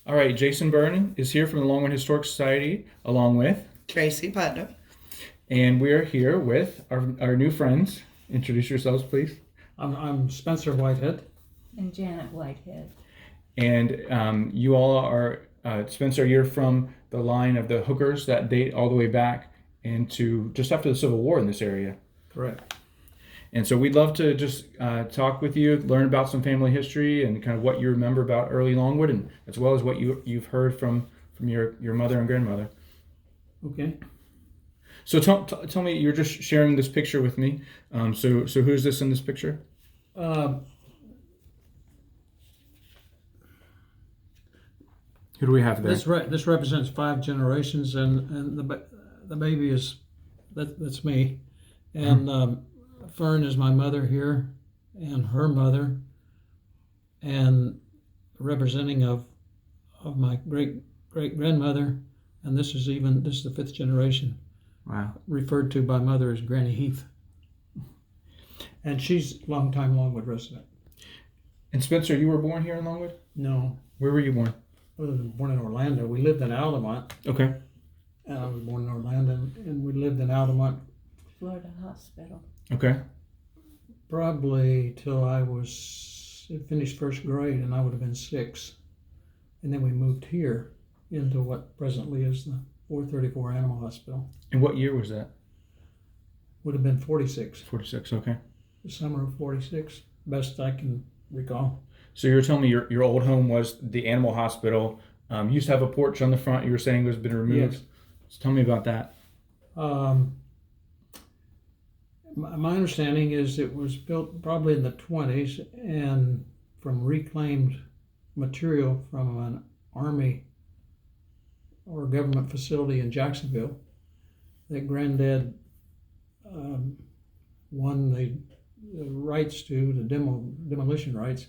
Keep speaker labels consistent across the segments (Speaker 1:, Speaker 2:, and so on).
Speaker 1: All right, Jason Byrne is here from the Longwood Historic Society, along with,
Speaker 2: Tracy Putnam.
Speaker 1: and we are here with our new friends. Introduce yourselves, please.
Speaker 3: I'm Spencer Whitehead.
Speaker 4: And Janet Whitehead.
Speaker 1: And you all are, Spencer, you're from the line of the Hookers that date all the way back into just after the Civil War in this area.
Speaker 3: Correct.
Speaker 1: And so we'd love to just talk with you, learn about some family history and kind of what you remember about early Longwood, and as well as what you've heard from your mother and grandmother.
Speaker 3: Okay.
Speaker 1: So tell me, you're just sharing this picture with me. So who's this in this picture?
Speaker 3: Uh,
Speaker 1: Who do we have there?
Speaker 3: this represents 5 generations, and the baby is that's me, and Fern is my mother here, and her mother, and representing of my great grandmother, and this is the 5th generation.
Speaker 1: Wow.
Speaker 3: Referred to by mother as Granny Heath, and she's a longtime Longwood resident.
Speaker 1: And Spencer, you were born here in Longwood?
Speaker 3: No,
Speaker 1: Where were you born?
Speaker 3: I was born in Orlando. We lived in Altamont.
Speaker 1: Okay.
Speaker 3: And I was born in Orlando, and we lived in Altamont
Speaker 4: Florida Hospital.
Speaker 1: Okay.
Speaker 3: probably till I finished first grade, and I would have been 6. And then we moved here into what presently is the 434 Animal Hospital.
Speaker 1: And what year was that?
Speaker 3: Would have been 46,
Speaker 1: 46. Okay.
Speaker 3: the summer of 46, best I can recall.
Speaker 1: So you were telling me your old home was the animal hospital. Used to have a porch on the front. You were saying was been removed.
Speaker 3: Yes.
Speaker 1: So tell me about that.
Speaker 3: My understanding is it was built probably in the 20s and from reclaimed material from an Army or government facility in Jacksonville that Granddad won the rights to, the demolition rights,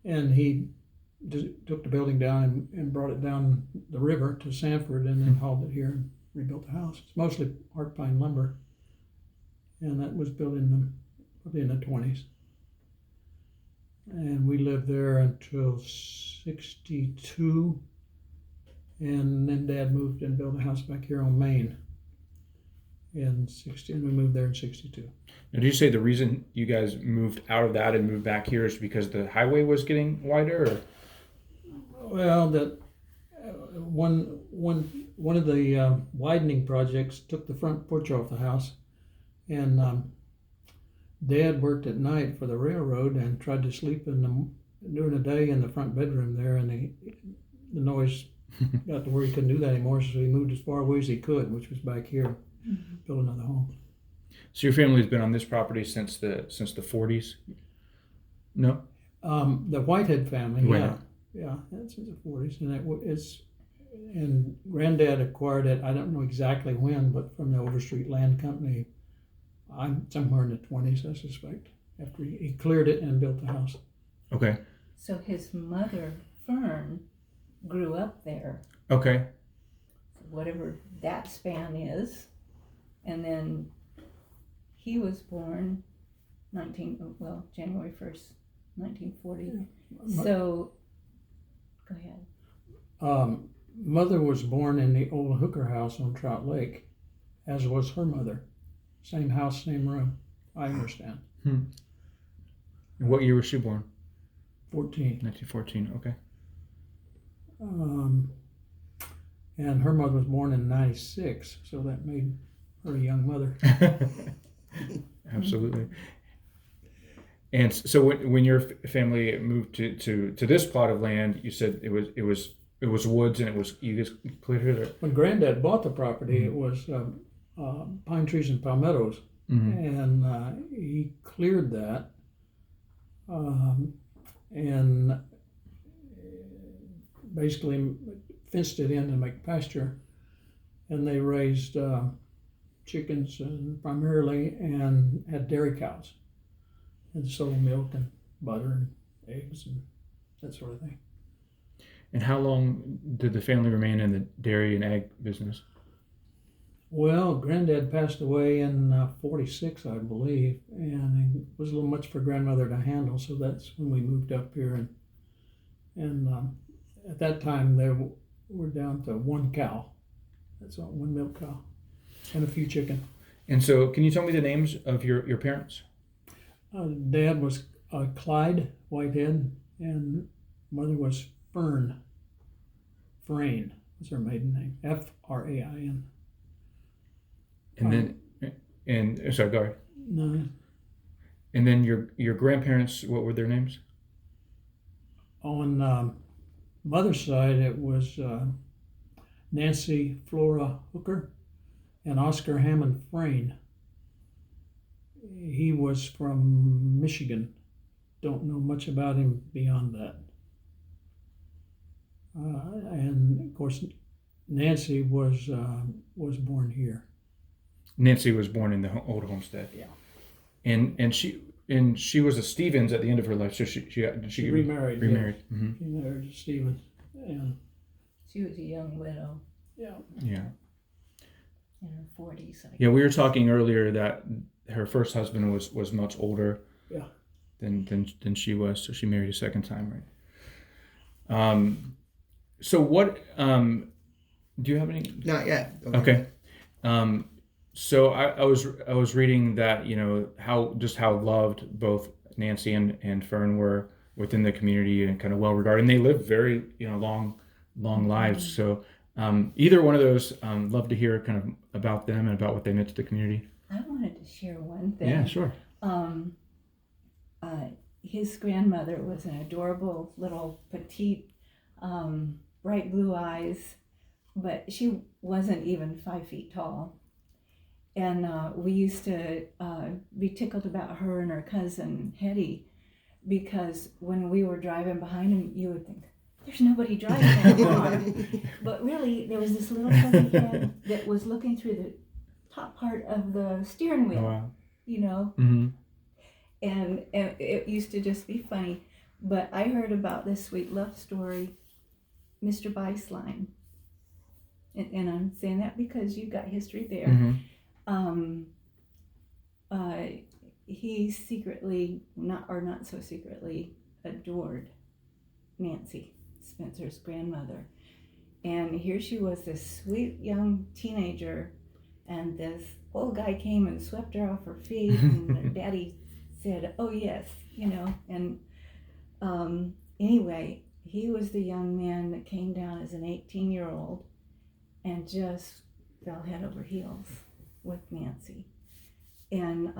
Speaker 3: and he took the building down and brought it down the river to Sanford and then hauled it here and rebuilt the house. It's mostly hard pine lumber, and that was built probably in the 20s. And we lived there until 62, and then Dad moved and built a house back here on Maine in 60, and we moved there in 62.
Speaker 1: Now, did you say the reason you guys moved out of that and moved back here is because the highway was getting wider? Or?
Speaker 3: Well, that one of the widening projects took the front porch off the house, and Dad worked at night for the railroad and tried to sleep during the day in the front bedroom there, and the noise got to where he couldn't do that anymore, so he moved as far away as he could, which was back here, built another home.
Speaker 1: So your family's been on this property since the 40s? No.
Speaker 3: The Whitehead family,
Speaker 1: Whitehead.
Speaker 3: yeah, that's in the 40s, and Granddad acquired it. I don't know exactly when, but from the Overstreet Land Company. I'm somewhere in the 20s, I suspect, after he cleared it and built the house.
Speaker 1: Okay.
Speaker 4: So his mother, Fern, grew up there,
Speaker 1: Okay.
Speaker 4: whatever that span is. And then he was born January 1st, 1940.
Speaker 3: Yeah.
Speaker 4: So, go ahead.
Speaker 3: Mother was born in the old Hooker house on Trout Lake, as was her mother. Same house, same room, I understand.
Speaker 1: And what year was she born?
Speaker 3: 14.
Speaker 1: 1914. Okay.
Speaker 3: And her mother was born in 96, so that made her a young mother.
Speaker 1: Absolutely. And so when your family moved to this plot of land, you said it was woods and you just cleared it.
Speaker 3: When Granddad bought the property, it was pine trees and palmettos, and he cleared that and basically fenced it in to make pasture, and they raised chickens primarily and had dairy cows and sold milk and butter and eggs and that sort of thing.
Speaker 1: And how long did the family remain in the dairy and egg business?
Speaker 3: Well, Granddad passed away in 46, I believe, and it was a little much for Grandmother to handle, so that's when we moved up here and at that time they were down to one cow. That's all, one milk cow, and a few chicken.
Speaker 1: And so, can you tell me the names of your parents?
Speaker 3: Dad was Clyde Whitehead, and mother was Fern. Frain was her maiden name. Frain.
Speaker 1: And then, sorry, go ahead.
Speaker 3: No,
Speaker 1: And then your grandparents, what were their names?
Speaker 3: on mother's side, it was Nancy Flora Hooker and Oscar Hammond Frain. He was from Michigan. Don't know much about him beyond that. And of course, Nancy was born here.
Speaker 1: Nancy was born in the old homestead.
Speaker 3: Yeah.
Speaker 1: And she was a Stevens at the end of her life. So she
Speaker 3: Remarried.
Speaker 1: Remarried.
Speaker 3: Yeah.
Speaker 1: Mm-hmm.
Speaker 3: She married Stephen. And
Speaker 4: She was a young widow
Speaker 3: yeah.
Speaker 1: Yeah.
Speaker 4: in her 40s.
Speaker 1: Yeah. We were talking earlier that her first husband was much older.
Speaker 3: Yeah.
Speaker 1: Than she was, so she married a second time, right? So what? Do you have any?
Speaker 2: Not yet.
Speaker 1: Okay. So I was reading that how loved both Nancy and Fern were within the community and kind of well regarded, and they lived very long lives. So either one of those, love to hear kind of about them and about what they meant to the community.
Speaker 4: I wanted to share one thing.
Speaker 1: Yeah, sure.
Speaker 4: His grandmother was an adorable little petite, bright blue eyes, but she wasn't even 5 feet tall. And we used to be tickled about her and her cousin Hetty, because when we were driving behind him, you would think, there's nobody driving that car. But really, there was this little fuzzy head that was looking through the top part of the steering wheel,
Speaker 1: Oh, wow.
Speaker 4: Mm-hmm. And it used to just be funny. But I heard about this sweet love story, Mr. Beislein. And I'm saying that because you've got history there.
Speaker 1: Mm-hmm.
Speaker 4: He secretly, not so secretly, adored Nancy, Spencer's grandmother. And here she was, this sweet young teenager, and this old guy came and swept her off her feet, and her daddy said, oh yes, and anyway, he was the young man that came down as an 18-year-old and just fell head over heels with Nancy. And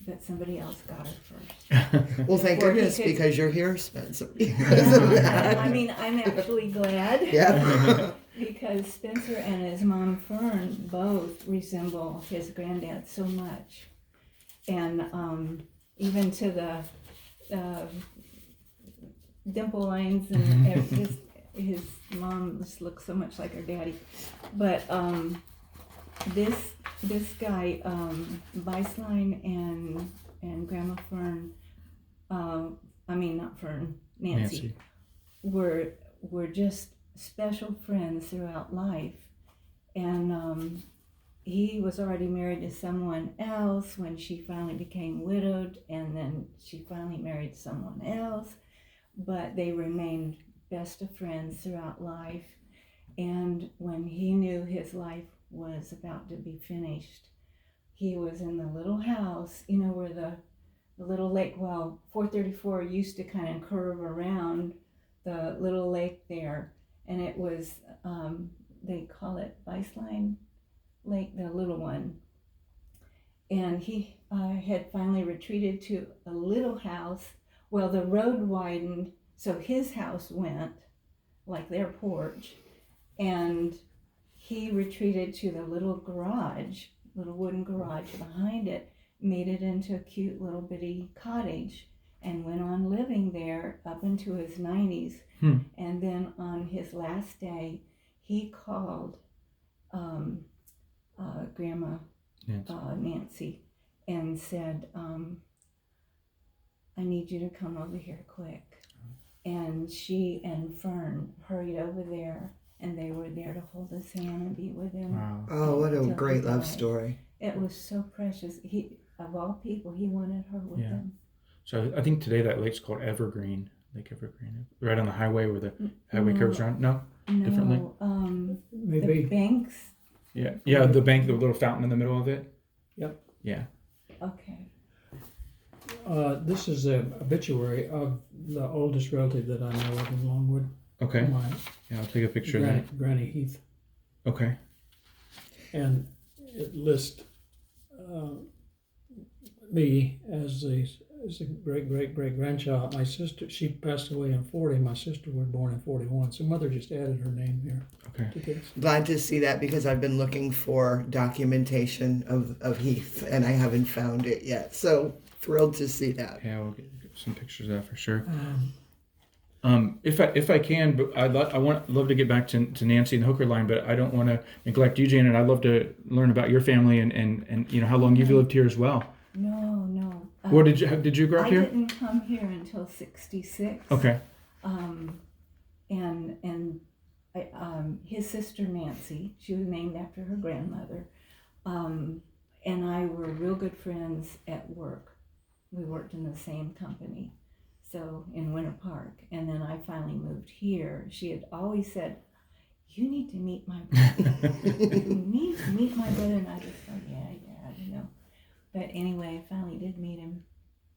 Speaker 4: but somebody else got her first.
Speaker 2: Well, thank
Speaker 4: Or he
Speaker 2: goodness,
Speaker 4: could-
Speaker 2: because you're here, Spencer. Because of that.
Speaker 4: I mean, I'm actually glad.
Speaker 2: Yeah.
Speaker 4: Because Spencer and his mom Fern both resemble his granddad so much. And even to the dimple lines and his mom just looks so much like her daddy. But this guy, Beislein and Grandma Fern, not Fern, Nancy. were just special friends throughout life. And he was already married to someone else when she finally became widowed, and then she finally married someone else, but they remained best of friends throughout life. And when he knew his life was about to be finished, he was in the little house, where the little lake, 434 used to kind of curve around the little lake there, and it was, they call it Beislein Lake, the little one. And he had finally retreated to a little house. Well, the road widened, so his house went, like their porch, and he retreated to the little wooden garage behind it, made it into a cute little bitty cottage, and went on living there up into his 90s. And then on his last day, he called Grandma Nancy and said, I need you to come over here quick. And she and Fern hurried over there, and they were there to hold his hand and be with him.
Speaker 1: Wow.
Speaker 2: Oh, what a
Speaker 4: Till
Speaker 2: great
Speaker 4: he
Speaker 2: love
Speaker 4: died.
Speaker 2: story.
Speaker 4: It was so precious. He, of all people, he wanted her with him.
Speaker 1: So I think today that lake's called Evergreen. Lake Evergreen, right on the highway where the highway curves around. No, differently.
Speaker 4: The
Speaker 3: Maybe.
Speaker 4: banks.
Speaker 1: Yeah, the bank, the little fountain in the middle of it.
Speaker 3: Yep.
Speaker 1: Yeah.
Speaker 4: Okay.
Speaker 3: This is an obituary of the oldest relative that I know of in Longwood.
Speaker 1: Okay.
Speaker 3: My
Speaker 1: Yeah, I'll take a picture of that.
Speaker 3: Granny Heath.
Speaker 1: Okay.
Speaker 3: And it lists me as a great grandchild. My sister, she passed away in 40. My sister was born in 41. So mother just added her name here.
Speaker 1: Okay.
Speaker 3: To this.
Speaker 2: Glad to see that because I've been looking for documentation of Heath and I haven't found it yet. So thrilled to see that.
Speaker 1: Yeah, we'll get some pictures of that for sure. If I can, but love to get back to Nancy and the Hooker line, but I don't want to neglect you, Janet. I'd love to learn about your family and you know how long you've lived here as well.
Speaker 4: No.
Speaker 1: What did you grow up
Speaker 4: I
Speaker 1: here?
Speaker 4: didn't come here until 66.
Speaker 1: Okay.
Speaker 4: And his sister Nancy, she was named after her grandmother, and I were real good friends at work. We worked in the same company, so in Winter Park. And then I finally moved here. She had always said, "You need to meet my brother. You need to meet my brother." And I just thought, yeah, you know. But anyway, I finally did meet him.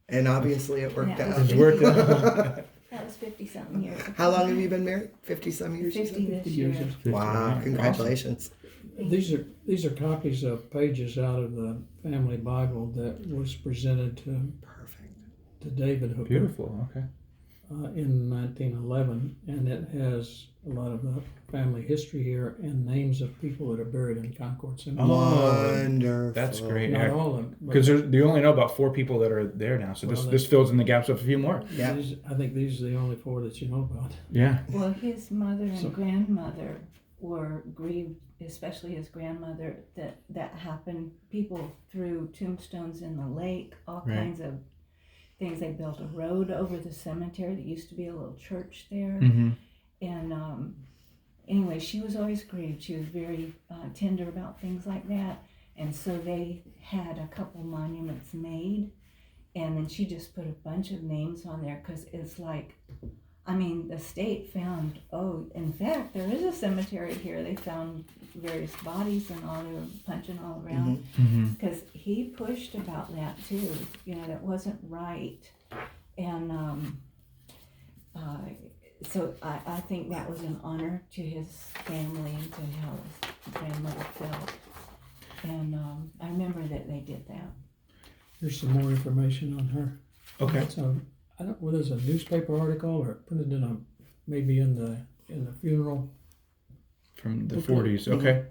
Speaker 2: And obviously it worked
Speaker 4: Yeah,
Speaker 2: out.
Speaker 1: It worked out.
Speaker 4: That was 50-something years ago.
Speaker 2: How long have you been married? 50-some years? you
Speaker 4: 50
Speaker 2: said?
Speaker 4: this year.
Speaker 2: Wow, congratulations.
Speaker 3: These are copies of pages out of the family Bible that was presented
Speaker 2: Perfect.
Speaker 3: to David Hooker.
Speaker 1: Beautiful. Okay.
Speaker 3: In 1911, and it has a lot of the family history here and names of people that are buried in Concord Cemetery.
Speaker 2: Wonderful.
Speaker 1: That's great.
Speaker 3: Not all of them, but
Speaker 1: Because you only know about 4 people that are there now, so
Speaker 3: Well,
Speaker 1: this fills in the gaps of a few more.
Speaker 2: Yeah.
Speaker 3: I think these are the only 4 that you know about.
Speaker 1: Yeah.
Speaker 4: Well, his mother and
Speaker 3: So-
Speaker 4: grandmother were grieved, especially his grandmother, that happened. People threw tombstones in the lake, all
Speaker 1: Right.
Speaker 4: kinds of things. They built a road over the cemetery. There used to be a little church there.
Speaker 1: Mm-hmm.
Speaker 4: And anyway, she was always grieved. She was very tender about things like that. And so they had a couple monuments made. And then she just put a bunch of names on there because it's like, I mean, the state found, in fact, there is a cemetery here. They found various bodies and all, they were punching all around.
Speaker 1: Mm-hmm.
Speaker 4: Because he pushed about that too, you know, that wasn't right. And so I think that was an honor to his family and to how his grandmother felt. And I remember that they did that.
Speaker 3: Here's some more information on her.
Speaker 1: Okay.
Speaker 3: So I don't whether it's a newspaper article or printed in maybe in the funeral.
Speaker 1: From the
Speaker 3: Okay.
Speaker 1: 40s. Okay.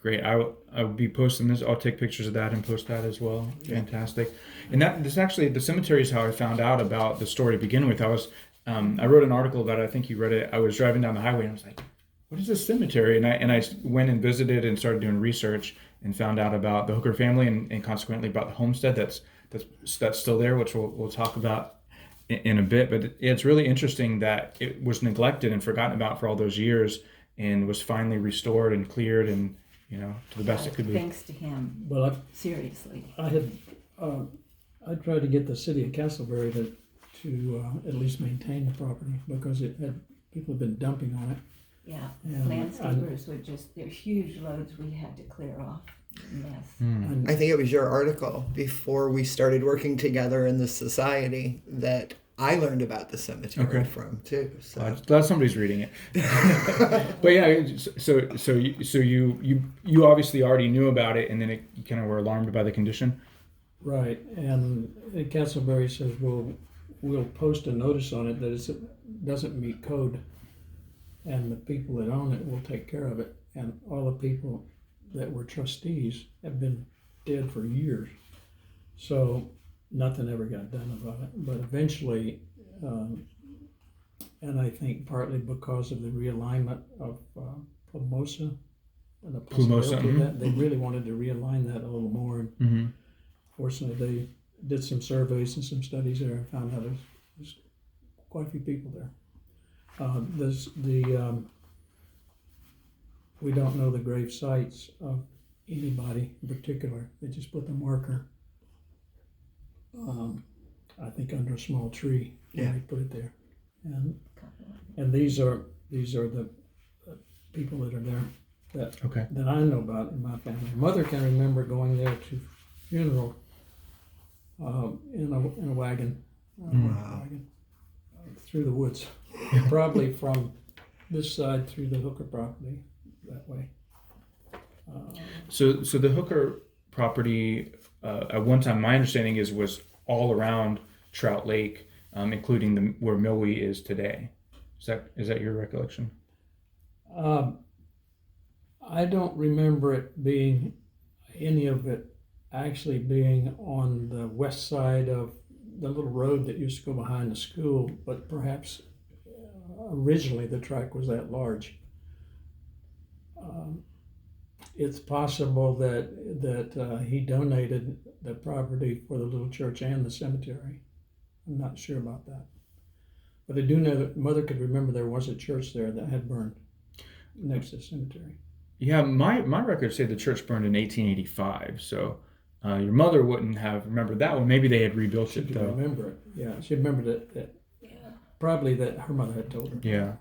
Speaker 1: Great. I will be posting this. I'll take pictures of that and post that as well. Fantastic. And this actually, the cemetery is how I found out about the story to begin with. I wrote an article about it. I think you read it. I was driving down the highway and I was like, what is this cemetery? And I went and visited and started doing research and found out about the Hooker family and consequently about the homestead that's still there, which we'll talk about in a bit. But it's really interesting that it was neglected and forgotten about for all those years and was finally restored and cleared and, you know, to the best it could be.
Speaker 4: Thanks to him,
Speaker 3: Well,
Speaker 4: seriously.
Speaker 3: I tried to get the city of Castleberry to at least maintain the property because people have been dumping on it.
Speaker 4: Yeah,
Speaker 3: And
Speaker 4: landscapers would they're huge loads we had to clear off. Mess.
Speaker 3: And
Speaker 2: I think it was your article before we started working together in the society that I learned about the cemetery
Speaker 1: Okay.
Speaker 2: from too. So
Speaker 1: Glad somebody's reading it. But yeah, so you obviously already knew about it, and then you kind of were alarmed by the condition.
Speaker 3: Right, and Castleberry says we'll post a notice on it that it doesn't meet code, and the people that own it will take care of it. And all the people that were trustees have been dead for years, so nothing ever got done about it. But eventually, and I think partly because of the realignment of Plumosa and the possibility of that, they really wanted to realign that a little more. And
Speaker 1: Mm-hmm.
Speaker 3: fortunately, they did some surveys and some studies there and found out there's quite a few people there. We don't know the grave sites of anybody in particular. They just put the marker, I think, under a small tree when
Speaker 2: Yeah.
Speaker 3: they put it there. and these are the people that are there
Speaker 1: Okay.
Speaker 3: that I know about in my family. Mother can remember going there to funeral in a wagon, wagon through the woods, probably from this side through the Hooker property that way.
Speaker 1: So the Hooker property at one time, my understanding was all around Trout Lake, including where Millwee is today. Is that your recollection?
Speaker 3: I don't remember any of it actually being on the west side of the little road that used to go behind the school, but perhaps originally the tract was that large. It's possible that he donated the property for the little church and the cemetery. I'm not sure about that. But I do know that Mother could remember there was a church there that had burned next to the cemetery.
Speaker 1: Yeah, my records say the church burned in 1885. So your mother wouldn't have remembered that one. Maybe they had rebuilt it
Speaker 3: She
Speaker 1: though.
Speaker 3: remember it. Yeah, she remembered it. Probably that her mother had told her.
Speaker 1: Yeah.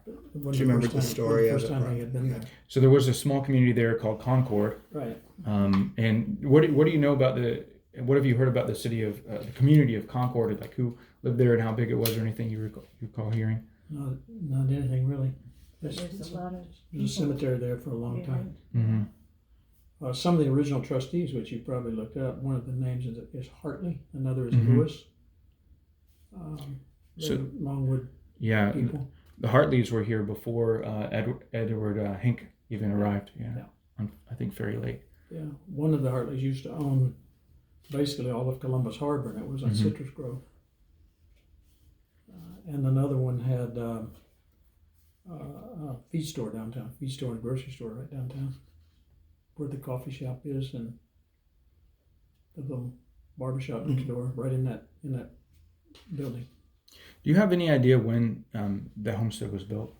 Speaker 2: She remembered the story of
Speaker 3: the first
Speaker 2: it.
Speaker 3: time he had been there.
Speaker 1: So there was a small community there called Concord.
Speaker 3: Right.
Speaker 1: And what do you know about what have you heard about the city of the community of Concord? Like who lived there and how big it was, or anything you recall hearing?
Speaker 3: Not anything really.
Speaker 4: There's a lot of
Speaker 3: There's a cemetery there for a long time.
Speaker 1: Mm-hmm.
Speaker 3: Some of the original trustees, which you probably looked up, one of the names is Hartley, another is
Speaker 1: Mhm.
Speaker 3: Lewis.
Speaker 1: So
Speaker 3: Longwood
Speaker 1: yeah,
Speaker 3: people.
Speaker 1: the Hartleys were here before Edward Hink even arrived. Yeah,
Speaker 3: Yeah.
Speaker 1: I think Ferry Lake.
Speaker 3: Yeah, one of the Hartleys used to own basically all of Columbus Harbor, and it was on
Speaker 1: Mhm.
Speaker 3: Citrus Grove. And another one had a feed store downtown, feed store and grocery store right downtown, where the coffee shop is and the little barber shop next door, right in that building.
Speaker 1: Do you have any idea when the homestead was built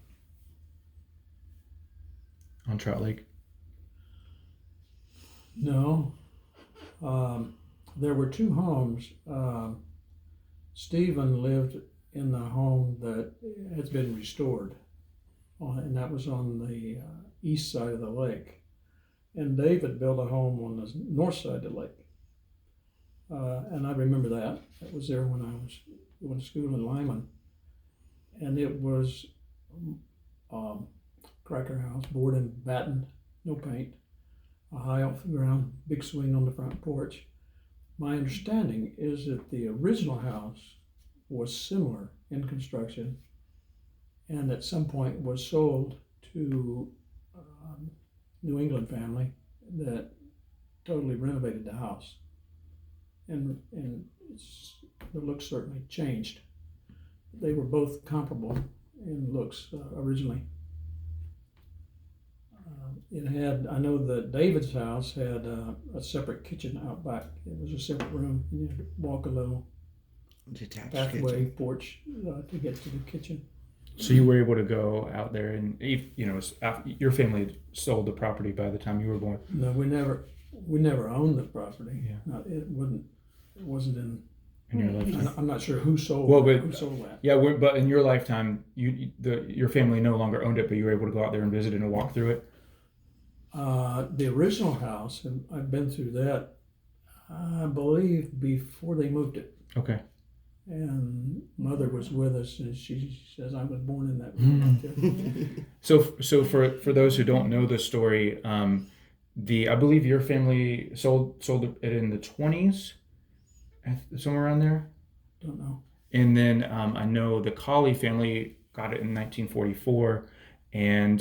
Speaker 1: on Trout Lake?
Speaker 3: No. There were two homes. Stephen lived in the home that has been restored, and that was on the east side of the lake. And David built a home on the north side of the lake. And I remember that. It was there when I was going to school in Lyman. And it was cracker house, board and batten, no paint, a high off the ground, big swing on the front porch. My understanding is that the original house was similar in construction and at some point was sold to New England family that totally renovated the house. And the looks certainly changed. They were both comparable in looks originally. I know that David's house had a separate kitchen out back. It was a separate room. You had to walk a little
Speaker 2: Detached
Speaker 3: pathway,
Speaker 2: kitchen.
Speaker 3: porch to get to the kitchen.
Speaker 1: So you were able to go out there, and your family had sold the property by the time you were born.
Speaker 3: No, we never owned the property.
Speaker 1: Yeah.
Speaker 3: No, it wasn't in.
Speaker 1: In your lifetime.
Speaker 3: I'm not sure who sold.
Speaker 1: Well, but-
Speaker 3: who sold that.
Speaker 1: Yeah, but in your lifetime, your family no longer owned it, but you were able to go out there and visit and walk through it.
Speaker 3: The original house, and I've been through that, I believe, before they moved it.
Speaker 1: Okay.
Speaker 3: And Mother was with us, and she says I was born in that room right there.
Speaker 1: So for those who don't know the story, I believe your family sold it in the 20s, somewhere around there.
Speaker 3: Don't know.
Speaker 1: And then I know the Colley family got it in 1944, and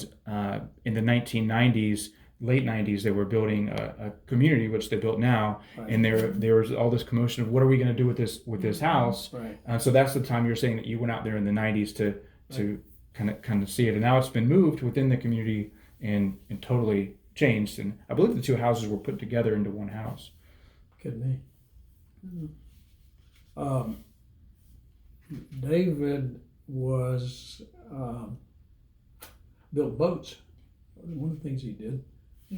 Speaker 1: in the 1990s, late 90s, they were building a community, which they built now,
Speaker 3: Right.
Speaker 1: and there was all this commotion of what are we going to do with this house.
Speaker 3: Right.
Speaker 1: So that's the time you're saying that you went out there in the 90s to kind of see it, and now it's been moved within the community and totally changed. And I believe the two houses were put together into one house.
Speaker 3: Could be. David was built boats. One of the things he did.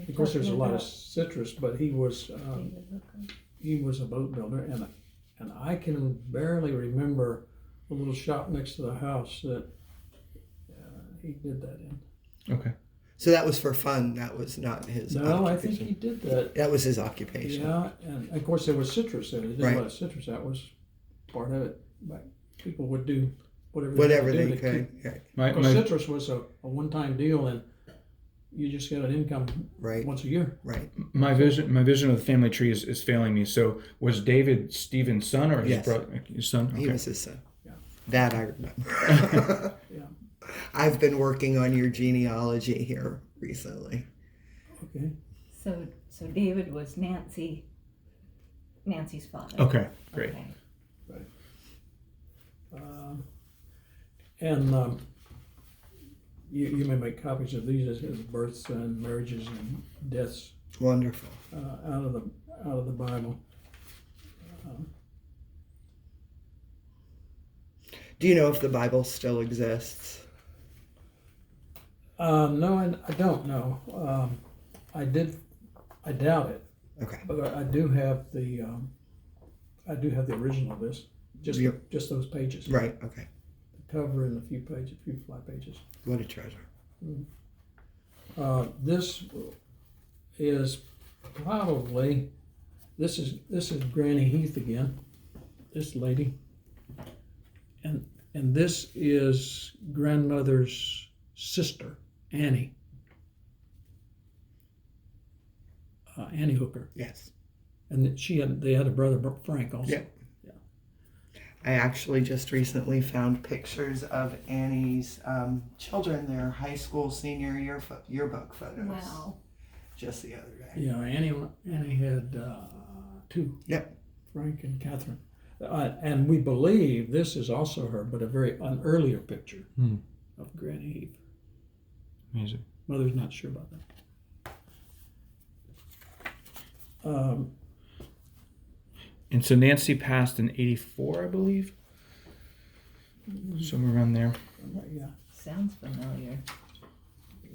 Speaker 3: Of course, there's a lot of citrus, but he was a boat builder, and I can barely remember a little shop next to the house that he did that in.
Speaker 1: Okay.
Speaker 2: So that was for fun. That was not his
Speaker 3: No, I
Speaker 2: occupation.
Speaker 3: think he did that.
Speaker 2: That was his occupation.
Speaker 3: Yeah, and of course there was citrus there. They did
Speaker 2: Right.
Speaker 3: a lot of citrus. That was part of it. But people would do whatever
Speaker 2: Whatever
Speaker 3: they
Speaker 2: they
Speaker 3: could.
Speaker 2: could. Right.
Speaker 1: My,
Speaker 3: Because
Speaker 1: my,
Speaker 3: citrus was a one-time deal, and you just got an income
Speaker 2: Right.
Speaker 3: once a year.
Speaker 2: Right.
Speaker 1: my vision of the family tree is failing me. So was David Stephen's son or his
Speaker 2: Yes.
Speaker 1: brother? His son?
Speaker 2: He
Speaker 1: Okay.
Speaker 2: was his son.
Speaker 3: Yeah.
Speaker 2: That I remember.
Speaker 3: Yeah.
Speaker 2: I've been working on your genealogy here recently.
Speaker 3: Okay.
Speaker 4: So David was Nancy's father.
Speaker 1: Okay, great.
Speaker 4: Okay.
Speaker 3: And you may make copies of these as births and marriages and deaths
Speaker 2: Wonderful.
Speaker 3: out of the Bible.
Speaker 2: Do you know if the Bible still exists?
Speaker 3: No, I don't know. I doubt it,
Speaker 2: Okay.
Speaker 3: but I do have the original of this.
Speaker 2: Yep.
Speaker 3: Just those pages.
Speaker 2: Right. Okay.
Speaker 3: The cover and a few fly pages.
Speaker 2: What a treasure.
Speaker 3: This is probably this is Granny Heath again. This lady, and this is grandmother's sister, Annie. Annie Hooker,
Speaker 2: Yes.
Speaker 3: and they had a brother, Frank, also.
Speaker 2: Yeah. I actually just recently found pictures of Annie's children, their high school senior yearbook photos.
Speaker 4: Wow.
Speaker 2: Just the other day.
Speaker 3: Yeah, Annie had two.
Speaker 2: Yep.
Speaker 3: Frank and Catherine, and we believe this is also her, but an earlier picture of Granny Heath.
Speaker 1: Amazing.
Speaker 3: Mother's not sure about that.
Speaker 1: And so Nancy passed in 84, I believe. Somewhere around there.
Speaker 3: Yeah,
Speaker 4: Sounds familiar.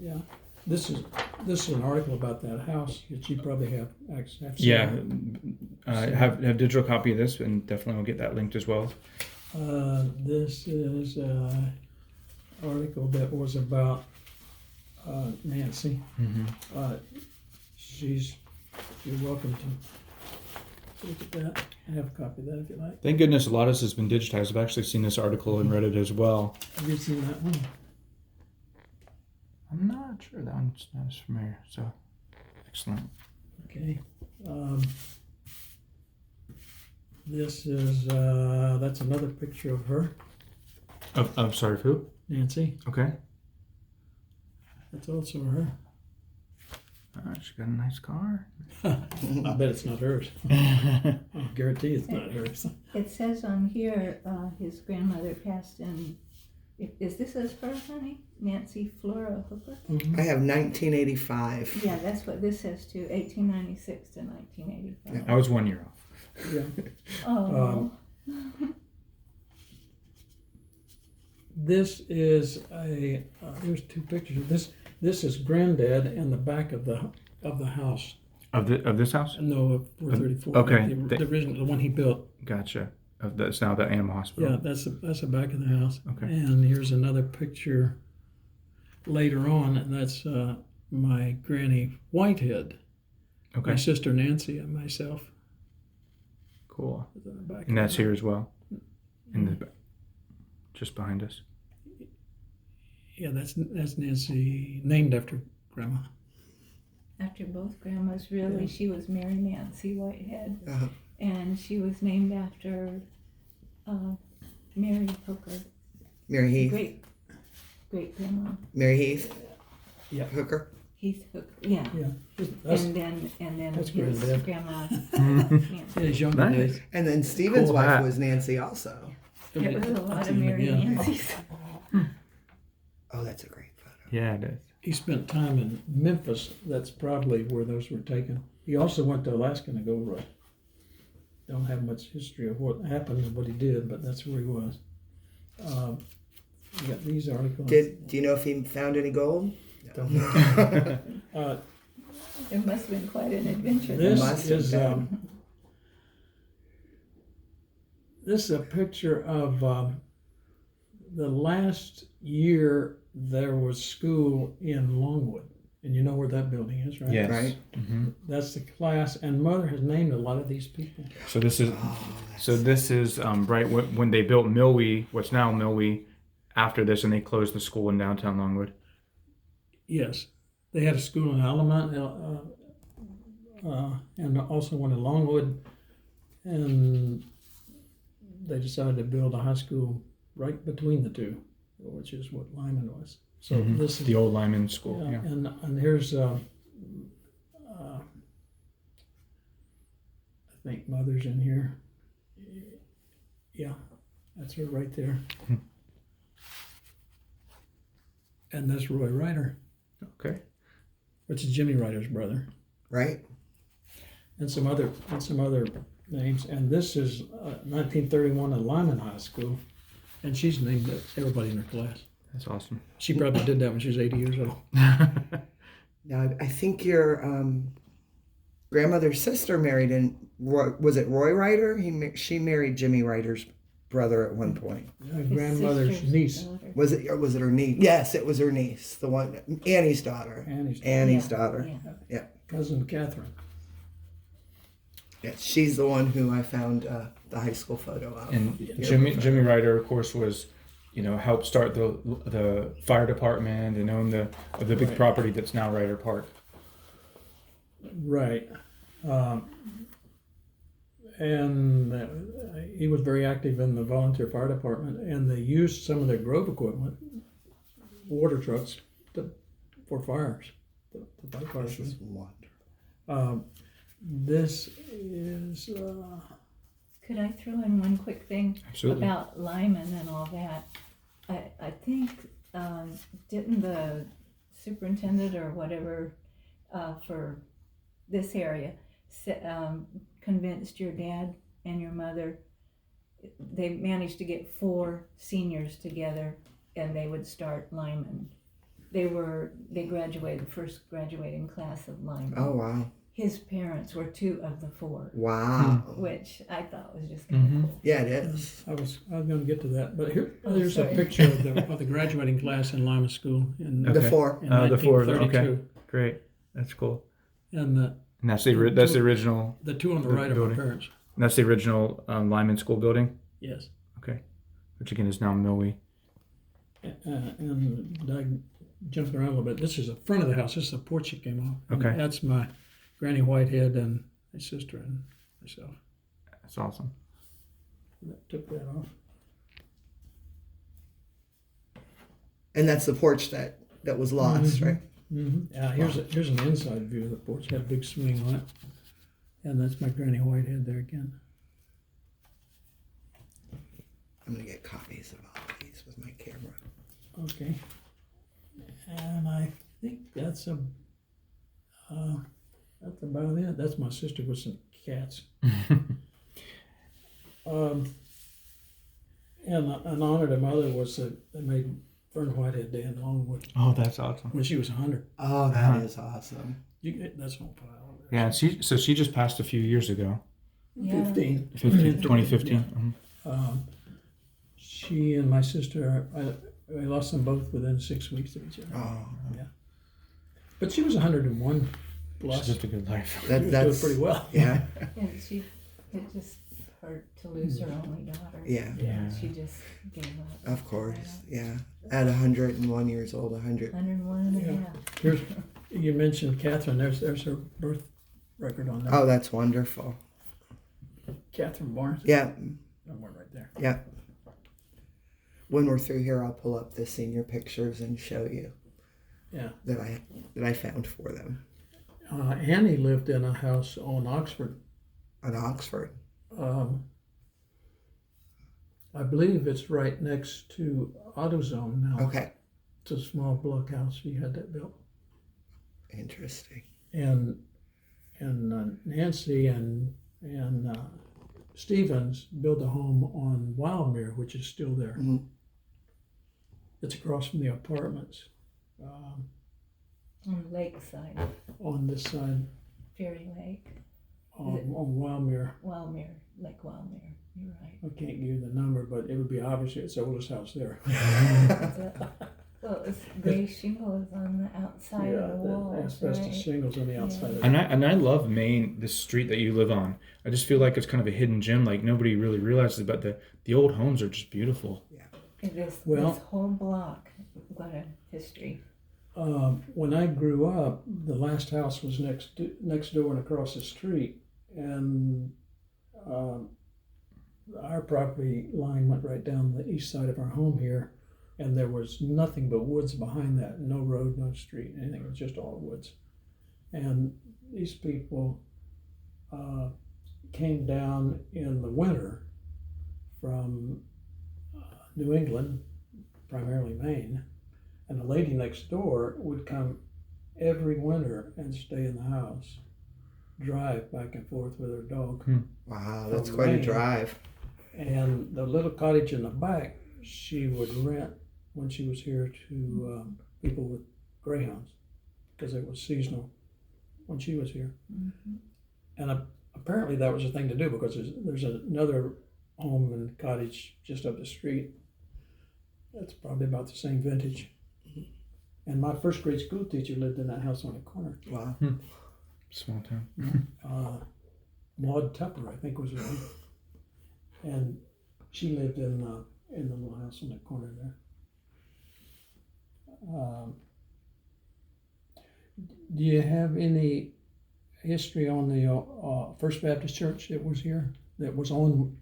Speaker 3: yeah. This is an article about that house that you probably have access to.
Speaker 1: Yeah. Have digital copy of this, and definitely we'll get that linked as well.
Speaker 3: This is an article that was about Nancy. You're welcome to look at that. I have a copy of that if you like.
Speaker 1: Thank goodness a lot of this has been digitized. I've actually seen this article and read it as well.
Speaker 3: Have you seen that one?
Speaker 1: I'm not sure that one's not as familiar. So excellent.
Speaker 3: Okay. This is that's another picture of her,
Speaker 1: I'm sorry, who?
Speaker 3: Nancy.
Speaker 1: Okay.
Speaker 3: That's also her.
Speaker 1: She got a nice car.
Speaker 3: I bet it's not hers. I guarantee it's not hers.
Speaker 4: It says on here his grandmother passed in. Is this his first, honey? Nancy Flora Hooker?
Speaker 2: I have 1985.
Speaker 4: Yeah, that's what this says too. 1896 to 1985.
Speaker 1: I was 1 year off.
Speaker 3: Yeah.
Speaker 4: Oh.
Speaker 3: This is a. There's two pictures. This is Granddad in the back of the house.
Speaker 1: Of this house?
Speaker 3: No, of 434.
Speaker 1: Okay.
Speaker 3: The original, the one he built.
Speaker 1: Gotcha. That's now the animal hospital.
Speaker 3: Yeah, that's the back of the house.
Speaker 1: Okay.
Speaker 3: And here's another picture later on, and that's my granny Whitehead.
Speaker 1: Okay.
Speaker 3: My sister Nancy and myself.
Speaker 1: Cool.
Speaker 3: Is on the back
Speaker 1: And
Speaker 3: of
Speaker 1: that's
Speaker 3: the
Speaker 1: here as well. In the just behind us.
Speaker 3: Yeah, that's Nancy, named after Grandma.
Speaker 4: After both grandmas, really,
Speaker 3: Yeah.
Speaker 4: she was Mary Nancy Whitehead,
Speaker 2: Uh-huh.
Speaker 4: and she was named after Mary Hooker,
Speaker 2: Mary Heath.
Speaker 4: great grandma
Speaker 2: Mary Heath.
Speaker 3: Yeah.
Speaker 2: Hooker.
Speaker 4: Heath Hooker. Yeah.
Speaker 3: Yeah, that's
Speaker 4: And then
Speaker 3: that's
Speaker 4: his
Speaker 3: Granddad.
Speaker 4: grandma Nancy.
Speaker 3: his younger
Speaker 1: Nice.
Speaker 3: days.
Speaker 2: And then Stephen's
Speaker 1: Cool
Speaker 2: wife
Speaker 1: hat.
Speaker 2: was Nancy also.
Speaker 4: There was a lot
Speaker 3: That's
Speaker 4: of
Speaker 3: him
Speaker 4: Mary
Speaker 3: again.
Speaker 4: Nancy's.
Speaker 2: Oh, that's a great photo.
Speaker 1: Yeah, it is.
Speaker 3: He spent time in Memphis. That's probably where those were taken. He also went to Alaska to go. Don't have much history of what happened and what he did, but that's where he was. You got these articles.
Speaker 2: Do you know if he found any gold?
Speaker 3: Don't know.
Speaker 4: It must have been quite an adventure.
Speaker 3: This
Speaker 2: must have
Speaker 3: is
Speaker 2: been.
Speaker 3: this is a picture of the last year there was school in Longwood, and you know where that building is, right?
Speaker 1: Yes.
Speaker 2: Right.
Speaker 1: Hmm.
Speaker 3: That's the class, and Mother has named a lot of these people.
Speaker 1: So this is
Speaker 2: Oh,
Speaker 1: right when they built Millwee, what's now Millwee, after this, and they closed the school in downtown Longwood.
Speaker 3: Yes, they had a school in Altamont, and also one in Longwood, and they decided to build a high school right between the two, which is what Lyman was. So
Speaker 1: Mhm.
Speaker 3: this is
Speaker 1: The old Lyman School. Yeah.
Speaker 3: and here's I think Mother's in here. Yeah, that's her right there.
Speaker 1: Hmm.
Speaker 3: And that's Roy Ryder,
Speaker 1: Okay.
Speaker 3: which is Jimmy Ryder's brother,
Speaker 2: right.
Speaker 3: and some other names. And this is 1931 at Lyman High School, and she's named everybody in her class.
Speaker 1: That's awesome.
Speaker 3: She probably did that when she was 80 years old.
Speaker 2: Now, I think your grandmother's sister married was it Roy Ryder? She married Jimmy Ryder's brother at one point.
Speaker 3: My
Speaker 4: His
Speaker 3: grandmother's
Speaker 4: sister's
Speaker 3: niece,
Speaker 4: daughter.
Speaker 2: Was it her niece? Yes, it was her niece. The one, Annie's daughter.
Speaker 3: Annie's
Speaker 2: Annie's
Speaker 4: Yeah,
Speaker 2: daughter.
Speaker 4: yeah.
Speaker 3: cousin Catherine.
Speaker 2: Yes, she's the one who I found the high school photo of.
Speaker 1: And
Speaker 2: Yeah.
Speaker 1: Jimmy Ryder, of course, was, helped start the fire department and owned the big
Speaker 3: Right.
Speaker 1: property that's now Ryder Park.
Speaker 3: Right. And he was very active in the volunteer fire department, and they used some of their Grove equipment, water trucks, for fires, to fight fires.
Speaker 2: This is wonderful.
Speaker 3: This is,
Speaker 4: Could I throw in one quick thing
Speaker 1: Absolutely.
Speaker 4: about Lyman and all that? I think, didn't the superintendent or whatever for this area convinced your dad and your mother? They managed to get 4 seniors together, and they would start Lyman. They graduated, the first graduating class of Lyman.
Speaker 2: Oh wow!
Speaker 4: His parents were 2 of the 4,
Speaker 2: Wow.
Speaker 4: which I thought was just kind of cool.
Speaker 2: Yeah, it is.
Speaker 3: I was going to get to that, but here,
Speaker 4: Oh,
Speaker 3: there's
Speaker 4: sorry.
Speaker 3: a picture of the graduating class in Lima School in,
Speaker 1: Okay.
Speaker 2: The 4.
Speaker 3: in
Speaker 1: The 4,
Speaker 3: 1932.
Speaker 1: okay. Great. That's cool.
Speaker 3: And
Speaker 1: And that's the original.
Speaker 3: the 2 on the
Speaker 1: The
Speaker 3: right are my
Speaker 1: building.
Speaker 3: parents.
Speaker 1: That's the original Lyman School building.
Speaker 3: Yes.
Speaker 1: Okay. Which again is now Millwee.
Speaker 3: And Doug jumped around a little bit. This is the front of the house. This is the porch that came off. And
Speaker 1: Okay.
Speaker 3: that's my Granny Whitehead and my sister and myself.
Speaker 1: That's awesome.
Speaker 3: That took that off.
Speaker 2: And that's the porch that was lost,
Speaker 3: Mhm.
Speaker 2: right?
Speaker 3: Mm-hmm. Here's an inside view of the porch. Had a big swing on it. And that's my Granny Whitehead there again.
Speaker 2: I'm gonna get copies of all these with my camera.
Speaker 3: Okay. And I think that's about it. That's my sister with some cats. And an honor to Mother was that they made Fern Whitehead Day in Longwood
Speaker 1: Oh, that's awesome.
Speaker 3: when she was 100.
Speaker 2: Oh, that is awesome.
Speaker 3: That's on file.
Speaker 1: Yeah, and she just passed a few years ago.
Speaker 4: Yeah.
Speaker 3: 15.
Speaker 1: 2015.
Speaker 3: Yeah.
Speaker 1: Mhm.
Speaker 3: She and my sister, I lost them both within 6 weeks of each other.
Speaker 2: Oh,
Speaker 3: But she was 101 plus.
Speaker 1: It's just a good life.
Speaker 3: She was doing
Speaker 2: that's
Speaker 3: pretty well.
Speaker 2: Yeah,
Speaker 4: And it just hurt to lose her only daughter.
Speaker 2: yeah,
Speaker 1: Yeah.
Speaker 4: She just gave up.
Speaker 2: of course, yeah. At 101 years old, 100.
Speaker 4: 101 and a
Speaker 3: Yeah.
Speaker 4: half.
Speaker 3: Here's, you mentioned Catherine. There's her birth record on there.
Speaker 2: Oh, that's wonderful.
Speaker 3: Catherine Barnes.
Speaker 2: Yeah,
Speaker 3: Somewhere right there.
Speaker 2: yeah. When we're through here, I'll pull up the senior pictures and show you
Speaker 3: Yeah.
Speaker 2: that I found for them
Speaker 3: Annie lived in a house on Oxford.
Speaker 2: at Oxford.
Speaker 3: I believe it's right next to AutoZone now.
Speaker 2: Okay,
Speaker 3: It's a small block house. She had that built.
Speaker 2: interesting.
Speaker 3: And Nancy and Stevens built a home on Wildmere, which is still there.
Speaker 2: Mhm.
Speaker 3: It's across from the apartments
Speaker 4: On the lakeside,
Speaker 3: on this side
Speaker 4: Fairy Lake,
Speaker 3: on Wildmere.
Speaker 4: Wildmere, Lake Wildmere. You're right.
Speaker 3: I can't give you the number, but it would be obviously it's the oldest house there.
Speaker 4: Well, it's gray shingles on the outside of the walls,
Speaker 3: asbestos
Speaker 4: right?
Speaker 3: shingles on the outside of
Speaker 1: And
Speaker 3: it.
Speaker 1: I love Maine, this street that you live on. I just feel like it's kind of a hidden gem. Like nobody really realizes, but the old homes are just beautiful.
Speaker 3: Well-
Speaker 4: This whole block got a history.
Speaker 3: When I grew up, the last house was next door and across the street, and our property line went right down the east side of our home here, and there was nothing but woods behind that. No road, no street, anything. It was just all woods. And these people came down in the winter from New England, primarily Maine, and the lady next door would come every winter and stay in the house, drive back and forth with her dog.
Speaker 2: Wow, that's
Speaker 3: From
Speaker 2: quite a
Speaker 3: Maine.
Speaker 2: drive.
Speaker 3: And the little cottage in the back, she would rent when she was here to people with greyhounds, because it was seasonal when she was here.
Speaker 4: Mm-hmm.
Speaker 3: And apparently that was a thing to do, because there's another home and cottage just up the street that's probably about the same vintage. And my first grade school teacher lived in that house on the corner.
Speaker 2: Wow.
Speaker 1: Small town.
Speaker 3: Maud Tupper, I think was her name. And she lived in the little house on the corner there. Do you have any history on the First Baptist Church that was here, that was on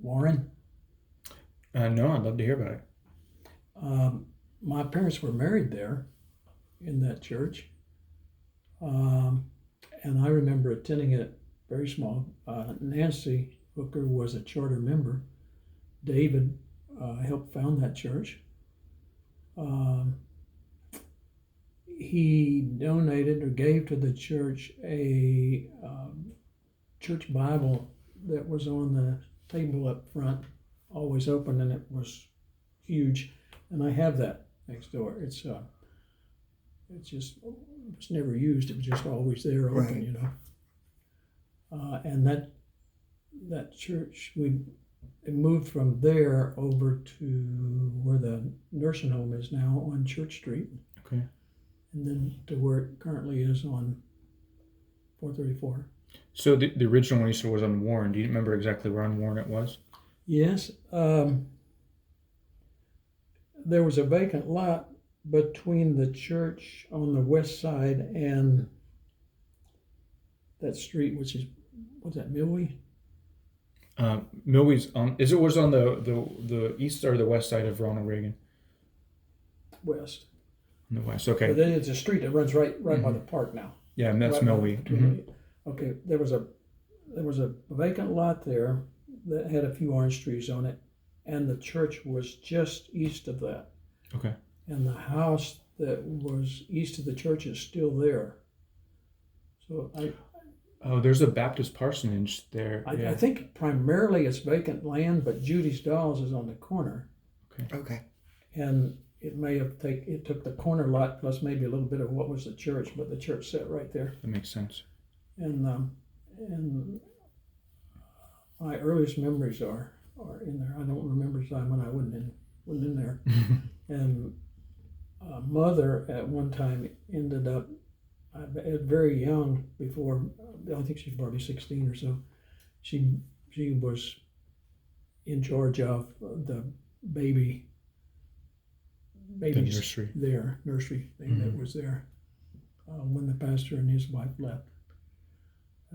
Speaker 3: Warren?
Speaker 1: No, I'd love to hear about it.
Speaker 3: My parents were married there in that church. And I remember attending it very small. Nancy Hooker was a charter member. David helped found that church. He donated or gave to the church a church Bible that was on the table up front, always open, and it was huge. And I have that next door. It's never used. It was just always there, open,
Speaker 2: Right.
Speaker 3: you know. And that church, we moved from there over to where the nursing home is now on Church Street.
Speaker 1: Okay.
Speaker 3: And then to where it currently is on 434.
Speaker 1: So the original one you said was on Warren. Do you remember exactly where on Warren it was?
Speaker 3: Yes. There was a vacant lot between the church on the west side and that street, which is, what's that, Millway?
Speaker 1: Milwaukee's on. Was on the east or the west side of Ronald Reagan?
Speaker 3: West.
Speaker 1: On the west.
Speaker 3: But
Speaker 1: Okay.
Speaker 3: then it's a street that runs right by the park now.
Speaker 1: Yeah, and that's
Speaker 3: Right by-
Speaker 1: Milwaukee.
Speaker 3: between- Okay, there was a vacant lot there that had a few orange trees on it, and the church was just east of that.
Speaker 1: Okay.
Speaker 3: And the house that was east of the church is still there. So
Speaker 1: Oh, there's a Baptist parsonage there. Yeah.
Speaker 3: I think primarily it's vacant land, but Judy's Dolls is on the corner,
Speaker 2: Okay.
Speaker 3: and it took the corner lot plus maybe a little bit of what was the church, but the church sat right there.
Speaker 1: That makes sense.
Speaker 3: And my earliest memories are in there. I don't remember a time when I wasn't in there. And mother at one time ended up very young, before I think she's probably 16 or so. She was in charge of the babies
Speaker 1: nursery.
Speaker 3: there, nursery thing that was there when the pastor and his wife left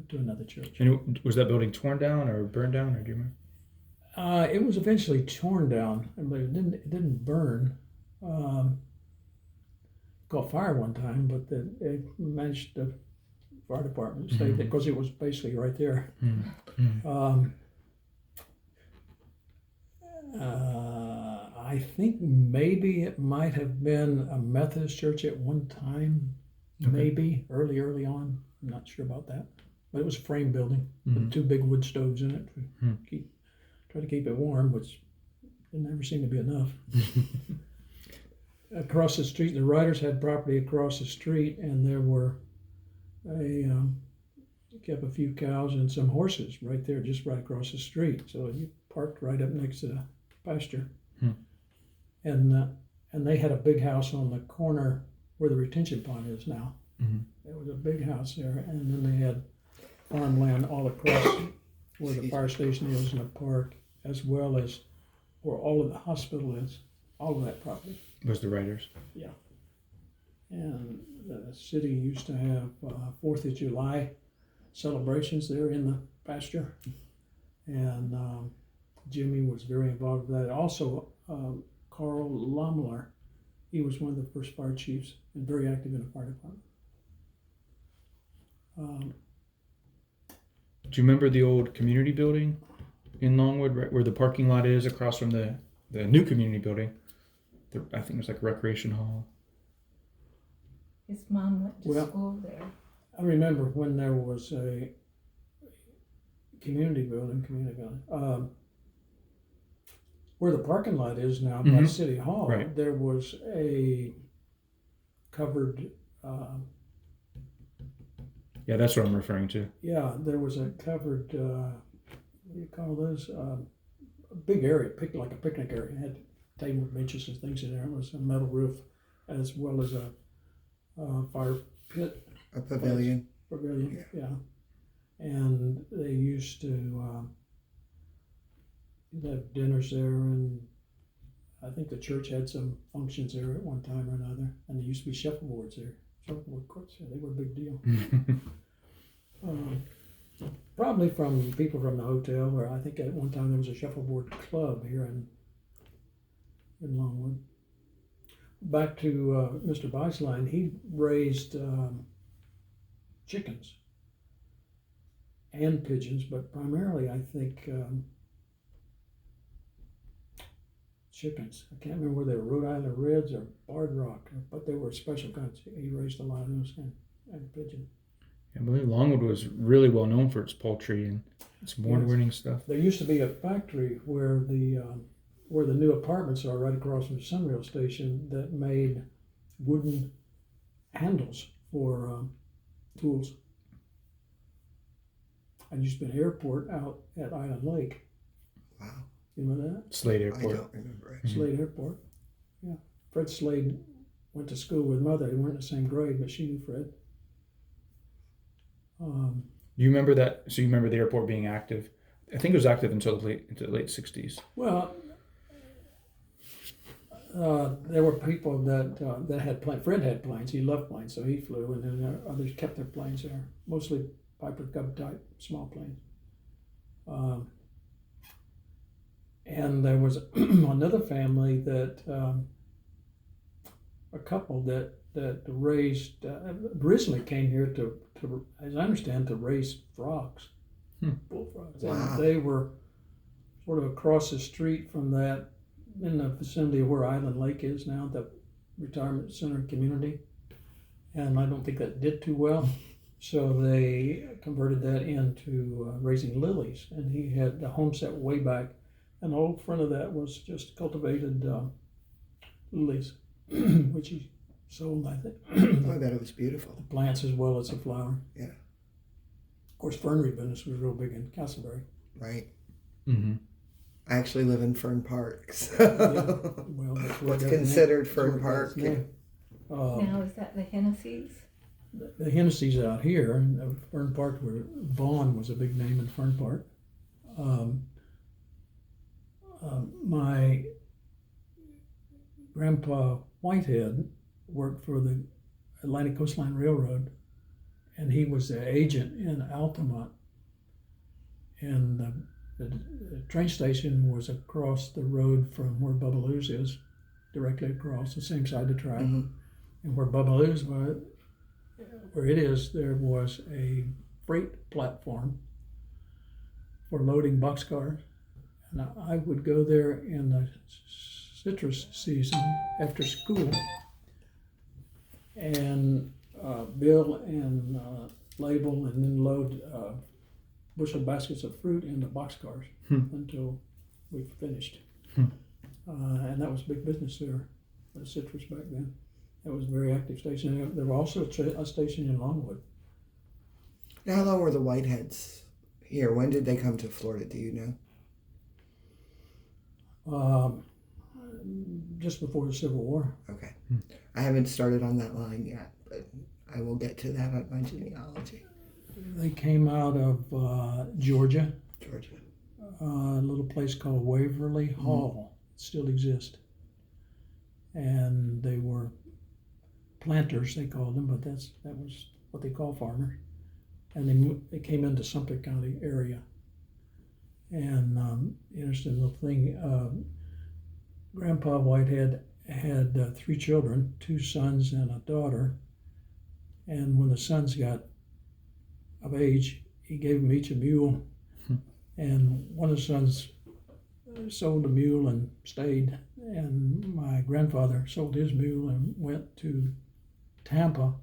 Speaker 3: to another church.
Speaker 1: And was that building torn down or burned down, or do you remember?
Speaker 3: It was eventually torn down, but it didn't burn. Caught fire one time, but it managed the fire department to stay there because it was basically right there. I think maybe it might have been a Methodist church at one time, maybe early on. I'm not sure about that, but it was a frame building with two big wood stoves in it to try to keep it warm, which never seemed to be enough. Across the street, the Writers had property across the street, and there were a kept a few cows and some horses right there, just right across the street. So you parked right up next to the pasture.
Speaker 1: Hmm.
Speaker 3: And they had a big house on the corner where the retention pond is now.
Speaker 1: Mm-hmm.
Speaker 3: There was a big house there, and then they had farmland all across where the fire station is and the park, as well as where all of the hospital is, all of that property.
Speaker 1: Was the writers?
Speaker 3: And the city used to have 4th of July celebrations there in the pasture. And Jimmy was very involved with that. Also, Carl Lomler, he was one of the first fire chiefs and very active in the fire department.
Speaker 1: Do you remember the old community building in Longwood, right where the parking lot is, across from the new community building? I think it was like a recreation hall.
Speaker 4: His mom went to
Speaker 3: Well,
Speaker 4: school there.
Speaker 3: I remember when there was a community building, where the parking lot is now by
Speaker 1: Mhm.
Speaker 3: City Hall,
Speaker 1: Right.
Speaker 3: there was a covered,
Speaker 1: Yeah, that's what I'm referring to.
Speaker 3: there was a covered, what do you call those? A big area, like a picnic area. It had table benches and things in there. It was a metal roof as well as a fire pit.
Speaker 2: A pavilion.
Speaker 3: Pavilion, yeah. And they used to have dinners there, and I think the church had some functions there at one time or another. And there used to be shuffleboards there, shuffleboard courts there. They were a big deal. Probably from people from the hotel, where I think at one time there was a shuffleboard club here in Longwood. Back to Mr. Beislein, he raised chickens and pigeons, but primarily I think chickens. I can't remember whether they were Rhode Island Reds or Barred Rock, but they were special kinds. He raised a lot of those and pigeon.
Speaker 1: I believe Longwood was really well known for its poultry and its award-winning stuff.
Speaker 3: There used to be a factory where the new apartments are right across from the Sunrail station that made wooden handles for tools. And used to be an airport out at Island Lake.
Speaker 2: Wow.
Speaker 3: You know that?
Speaker 1: Slade
Speaker 2: I
Speaker 1: Airport.
Speaker 2: don't remember it.
Speaker 1: Mhm.
Speaker 3: Slade Airport. Yeah. Fred Slade went to school with Mother. They weren't in the same grade, but she knew Fred.
Speaker 1: Do you remember that? So you remember the airport being active? I think it was active until the late 60s.
Speaker 3: Well, there were people that had planes. Fred had planes. He loved planes, so he flew, and then others kept their planes there. Mostly Piper Cub type small planes. And there was another family that a couple that raised originally came here to, as I understand, to raise frogs, bullfrogs.
Speaker 2: Wow.
Speaker 3: And they were sort of across the street from that, in the vicinity of where Island Lake is now, the retirement center community. And I don't think that did too well. So they converted that into raising lilies. And he had a home set way back. And the whole front of that was just cultivated lilies, which he sold, I think.
Speaker 2: Oh, I bet it was beautiful.
Speaker 3: The plants as well as the flower.
Speaker 2: Yeah.
Speaker 3: Of course, fernery business was real big in Castleberry.
Speaker 2: Right.
Speaker 1: Mm-hmm.
Speaker 2: I actually live in Fern Park. So
Speaker 3: Yeah. Well, that's
Speaker 2: what's
Speaker 3: where
Speaker 2: considered
Speaker 3: that's where
Speaker 2: Fern
Speaker 3: it
Speaker 2: Park?
Speaker 3: is now.
Speaker 4: Now, is that the Hennessy's?
Speaker 3: The Hennessy's out here, and Fern Park, where Vaughn was a big name in Fern Park. My grandpa Whitehead worked for the Atlantic Coastline Railroad, and he was the agent in Altamont. And the train station was across the road from where Bubba Lou's is, directly across the same side of the track.
Speaker 2: Mm-hmm.
Speaker 3: And where Bubba Lou's was, where it is, there was a freight platform for loading boxcars. And I would go there in the citrus season after school and bill and label and then load bushel baskets of fruit into boxcars until we finished. And that was big business there, the citrus back then. That was a very active station. There was also a station in Longwood.
Speaker 2: And how long were the Whiteheads here? When did they come to Florida? Do you know?
Speaker 3: Just before the Civil War.
Speaker 2: Okay. I haven't started on that line yet, but I will get to that on my genealogy.
Speaker 3: They came out of Georgia,
Speaker 2: Georgia.
Speaker 3: a little place called Waverly Hall. Still exists. And they were planters, they called them, but that was what they call farmers. And they came into Sumter County area. And interesting little thing, Grandpa Whitehead had 3 children, 2 sons and a daughter. And when the sons got of age, he gave them each a mule. And one of the sons sold a mule and stayed. And my grandfather sold his mule and went to Tampa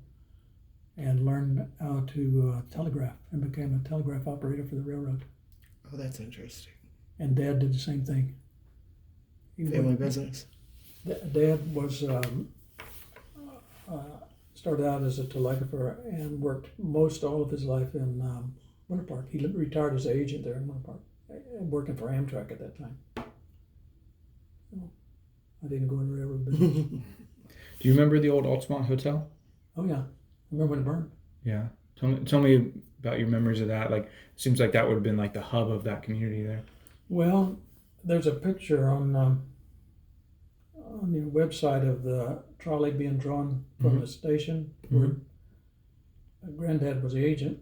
Speaker 3: and learned how to telegraph and became a telegraph operator for the railroad.
Speaker 2: Oh, that's interesting.
Speaker 3: And Dad did the same thing.
Speaker 2: Family business.
Speaker 3: Dad was started out as a telegrapher and worked most all of his life in Winter Park. He retired as an agent there in Winter Park, working for Amtrak at that time. So I didn't go in the railroad business.
Speaker 1: Do you remember the old Altamont Hotel?
Speaker 3: Oh yeah, I remember when it burned.
Speaker 1: Yeah. Tell me about your memories of that. Like, it seems like that would have been like the hub of that community there.
Speaker 3: Well, there's a picture on the website of the trolley being drawn from the station where Granddad was the agent,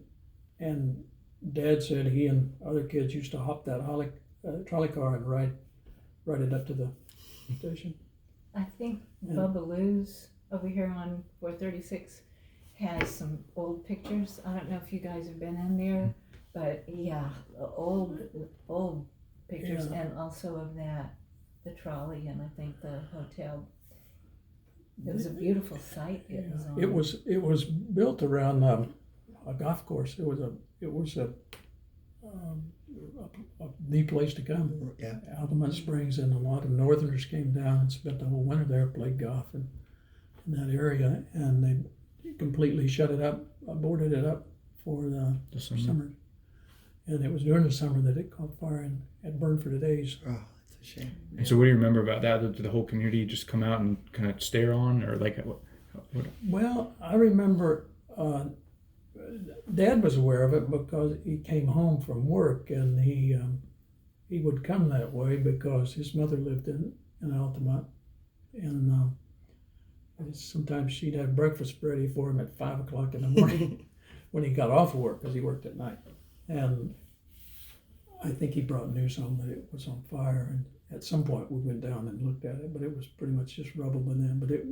Speaker 3: and Dad said he and other kids used to hop that trolley car and ride it up to the station.
Speaker 4: I think Bubba Lou's over here on 436 has some old pictures. I don't know if you guys have been in there, but yeah, old pictures, and also of the trolley, and I think the hotel. It was a beautiful site. It
Speaker 3: was built around a golf course. It was a the place to come.
Speaker 2: Yeah.
Speaker 3: Altamont Springs, and a lot of Northerners came down and spent the whole winter there, played golf in that area, and they completely shut it up, boarded it up for the summer. And it was during the summer that it caught fire and it burned for the days.
Speaker 2: Oh, that's a shame.
Speaker 1: And so what do you remember about that? Did the whole community just come out and kind of stare on, or like what?
Speaker 3: Well, I remember Dad was aware of it because he came home from work, and he would come that way because his mother lived in Altamont, and sometimes she'd have breakfast ready for him at 5 o'clock in the morning when he got off of work, because he worked at night. And I think he brought news home that it was on fire, and at some point we went down and looked at it, but it was pretty much just rubble by then, but it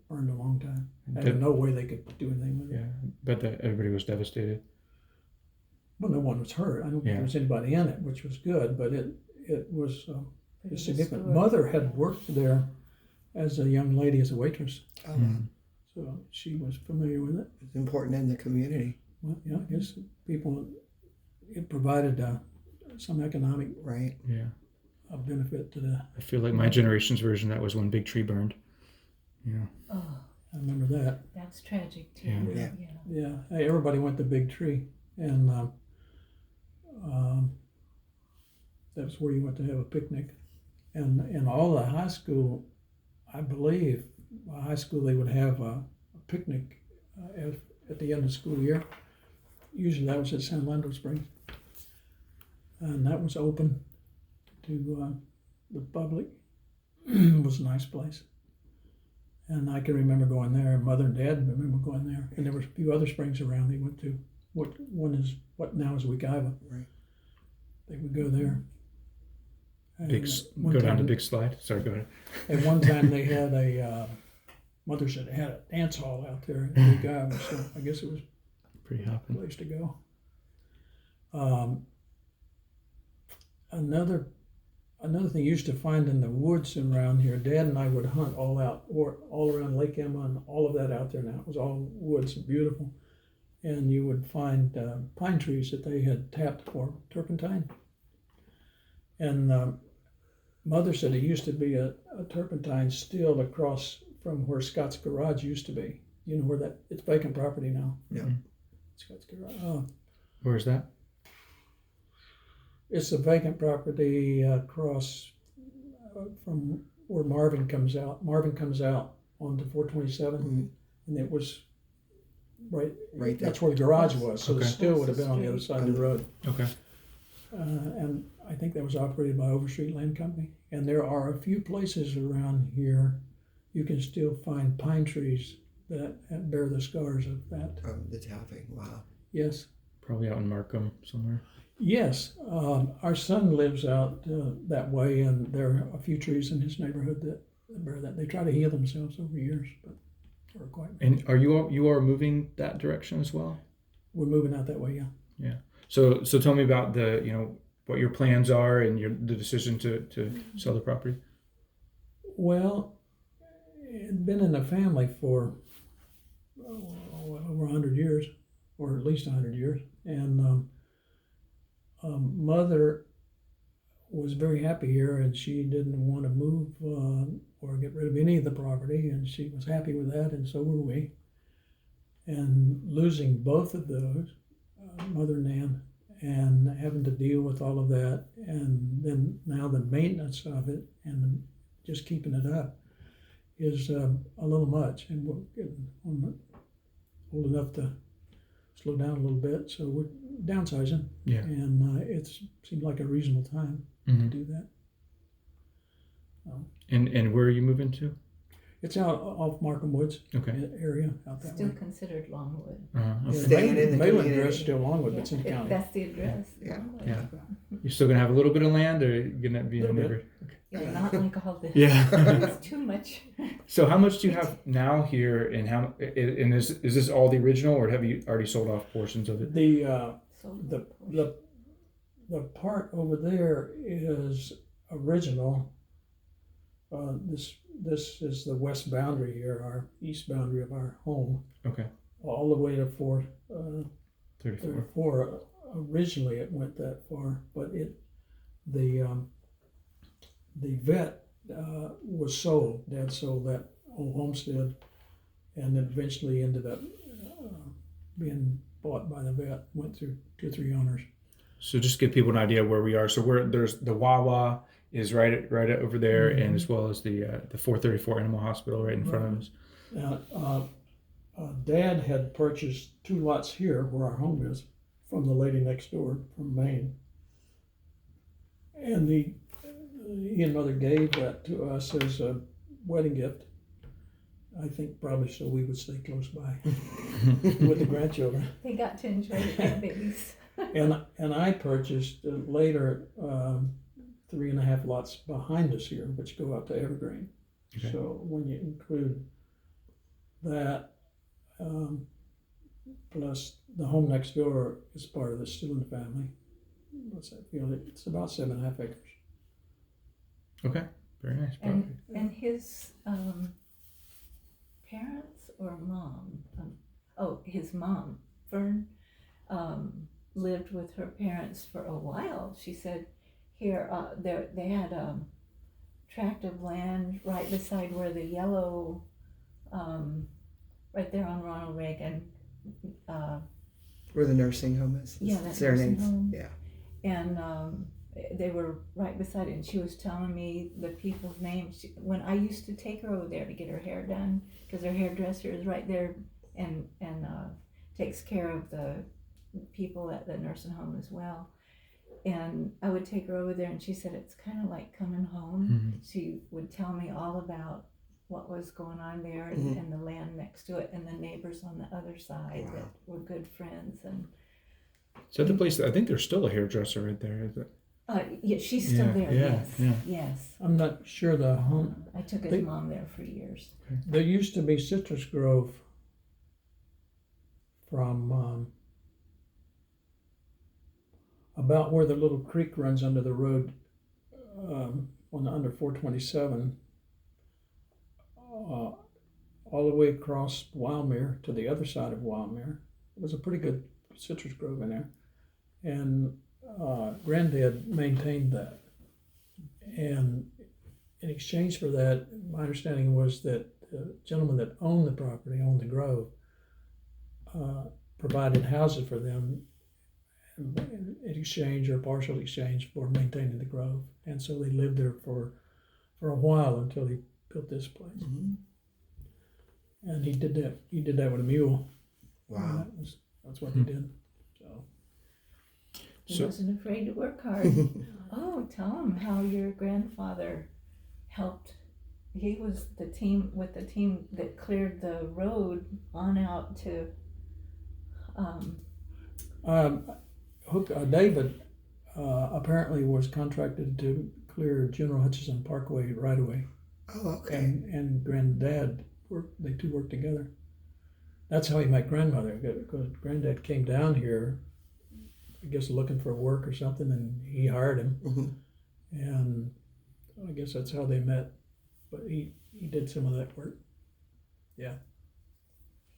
Speaker 3: burned a long time. There was no way they could do anything with it.
Speaker 1: Yeah, but everybody was devastated.
Speaker 3: Well, no one was hurt. I don't think there was anybody in it, which was good, but it was significant. Mother had worked there as a young lady, as a waitress.
Speaker 2: Oh, wow.
Speaker 3: So she was familiar with it.
Speaker 2: It's important in the community.
Speaker 3: Well, yeah, I guess it provided some economic benefit to the.
Speaker 1: I feel like my generation's version, that was when Big Tree burned. Yeah.
Speaker 4: Oh,
Speaker 3: I remember that.
Speaker 4: that's tragic too.
Speaker 3: Yeah. Hey, everybody went to Big Tree, and that's where you went to have a picnic. And all the high school, I believe, high school, they would have a picnic at the end of the school year. Usually that was at San Orlando Springs. And that was open to the public. It was a nice place. And I can remember going there. Mother and Dad remember going there. And there were a few other springs around they went to. What now is Wekiva.
Speaker 2: Right.
Speaker 3: They would go there.
Speaker 1: Go down to Big Slide. Sorry, go ahead.
Speaker 3: At one time they had Mother said they had a dance hall out there in Wekiva, so I guess it was
Speaker 1: pretty
Speaker 3: a
Speaker 1: hopping.
Speaker 3: place to go. Another thing you used to find in the woods around here, Dad and I would hunt all around Lake Emma and all of that out there now. It was all woods and beautiful. And you would find pine trees that they had tapped for turpentine. And Mother said it used to be a turpentine still across from where Scott's Garage used to be. You know where it's vacant property now.
Speaker 2: Yeah.
Speaker 3: Scott's Garage.
Speaker 1: Where's that?
Speaker 3: It's a vacant property across from where Marvin comes out. Marvin comes out onto 427,
Speaker 2: Mhm.
Speaker 3: and it was right
Speaker 2: Right there.
Speaker 3: That's where the garage was, so the
Speaker 1: Okay.
Speaker 3: still would have been on the other side of the road.
Speaker 1: Okay.
Speaker 3: And I think that was operated by Overstreet Land Company. And there are a few places around here you can still find pine trees that bear the scars of that.
Speaker 2: The tapping. Wow.
Speaker 3: Yes.
Speaker 1: Probably out in Markham somewhere.
Speaker 3: Yes. Our son lives out that way, and there are a few trees in his neighborhood that bear that. They try to heal themselves over years, but we're quite.
Speaker 1: And are you are moving that direction as well?
Speaker 3: We're moving out that way, yeah.
Speaker 1: Yeah. So tell me about the what your plans are and the decision to sell the property.
Speaker 3: Well, it's been in the family for over 100 years, or at least 100 years, and mother was very happy here, and she didn't want to move or get rid of any of the property, and she was happy with that, and so were we. And losing both of those, mother and Nan, and having to deal with all of that, and then now the maintenance of it and just keeping it up is a little much, and we're getting old enough to slow down a little bit, so we're downsizing.
Speaker 1: Yeah.
Speaker 3: And it seemed like a reasonable time to do that.
Speaker 1: And where are you moving to?
Speaker 3: It's out off Markham Woods area out that
Speaker 4: Still
Speaker 3: way.
Speaker 4: considered Longwood.
Speaker 1: Okay.
Speaker 2: Staying in the
Speaker 3: Mailing
Speaker 2: community.
Speaker 3: address is still Longwood, but it's in the county.
Speaker 4: That's the address.
Speaker 2: Yeah.
Speaker 4: Longwood.
Speaker 1: Yeah. You're still gonna have a little bit of land, or you're gonna be in a
Speaker 3: Little
Speaker 1: neighborhood?
Speaker 4: Yeah, not like all this.
Speaker 1: Yeah.
Speaker 4: It's too much.
Speaker 1: So how much do you have now here, and is this all the original, or have you already sold off portions of it?
Speaker 3: The part over there is original. This is the west boundary here, our east boundary of our home.
Speaker 1: Okay.
Speaker 3: All the way to
Speaker 1: 34.
Speaker 3: 34. Originally, it went that far, but the vet was sold. Dad sold that old homestead, and then eventually ended up being bought by the vet. Went through 2 or 3 owners.
Speaker 1: So just give people an idea where we are. So there's the Wawa is right over there, and as well as the 434 Animal Hospital right in front of us.
Speaker 3: Now, Dad had purchased 2 lots here where our home is from the lady next door from Maine, and he and Mother gave that to us as a wedding gift. I think probably so we would stay close by with the grandchildren.
Speaker 4: They got to enjoy the grandbabies.
Speaker 3: And I purchased later 3.5 lots behind us here, which go up to Evergreen.
Speaker 1: Okay.
Speaker 3: So when you include that, plus the home next door is part of it, still in the family. What's that? It's about 7.5 acres.
Speaker 1: Okay. Very nice property.
Speaker 4: And his parents or mom, his mom, Fern, lived with her parents for a while. She said here they had a tract of land right beside where the yellow, right there on Ronald Reagan.
Speaker 2: Where the nursing home is.
Speaker 4: Yeah, that
Speaker 2: Serenades.
Speaker 4: nursing home.
Speaker 2: Yeah.
Speaker 4: And they were right beside it, and she was telling me the people's names. When I used to take her over there to get her hair done, because her hairdresser is right there and takes care of the people at the nursing home as well. And I would take her over there, and she said it's kind of like coming home. She would tell me all about what was going on there and the land next to it and the neighbors on the other side that were good friends. And
Speaker 1: Is that the place? I think there's still a hairdresser right there. Is it?
Speaker 4: yeah, she's still there. Yes, yes.
Speaker 3: I'm not sure the home.
Speaker 4: I took his mom there for years.
Speaker 3: There used to be Citrus Grove from about where the little creek runs under the road under 427, all the way across Wildmere to the other side of Wildmere. It was a pretty good citrus grove in there, and Granddad maintained that. And in exchange for that, my understanding was that the gentleman that owned the property, owned the grove, provided houses for them in exchange or partial exchange for maintaining the grove. And so they lived there for a while until he built this place.
Speaker 2: Mm-hmm.
Speaker 3: And he did that. He did that with a mule.
Speaker 2: Wow.
Speaker 3: And that's what he did. So
Speaker 4: He
Speaker 1: So-
Speaker 4: wasn't afraid to work hard. Oh, tell him how your grandfather helped. He was the team that cleared the road on out to.
Speaker 3: David apparently was contracted to clear General Hutchinson Parkway right away.
Speaker 2: Oh, okay.
Speaker 3: And Granddad they two worked together. That's how he met Grandmother, because Granddad came down here, I guess looking for work or something, and he hired him.
Speaker 2: Mm-hmm.
Speaker 3: And I guess that's how they met. But he did some of that work. Yeah.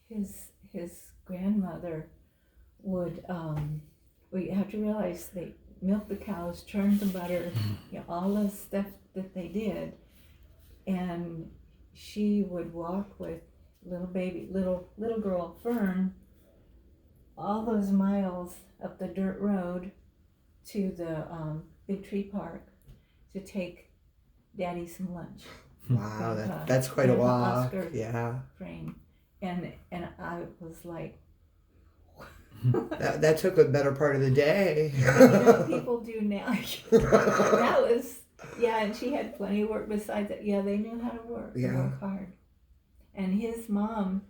Speaker 4: His grandmother would. We have to realize they milked the cows, churned the butter, all the stuff that they did, and she would walk with little girl Fern all those miles up the dirt road to the Big Tree Park to take Daddy some lunch.
Speaker 2: Wow, that's quite a walk.
Speaker 4: Oscar
Speaker 2: Yeah.
Speaker 4: frame, and I was like,
Speaker 2: That took a better part of the day.
Speaker 4: people do now. That was and she had plenty of work besides that. Yeah, they knew how to work.
Speaker 2: Yeah.
Speaker 4: Work hard. And his mom,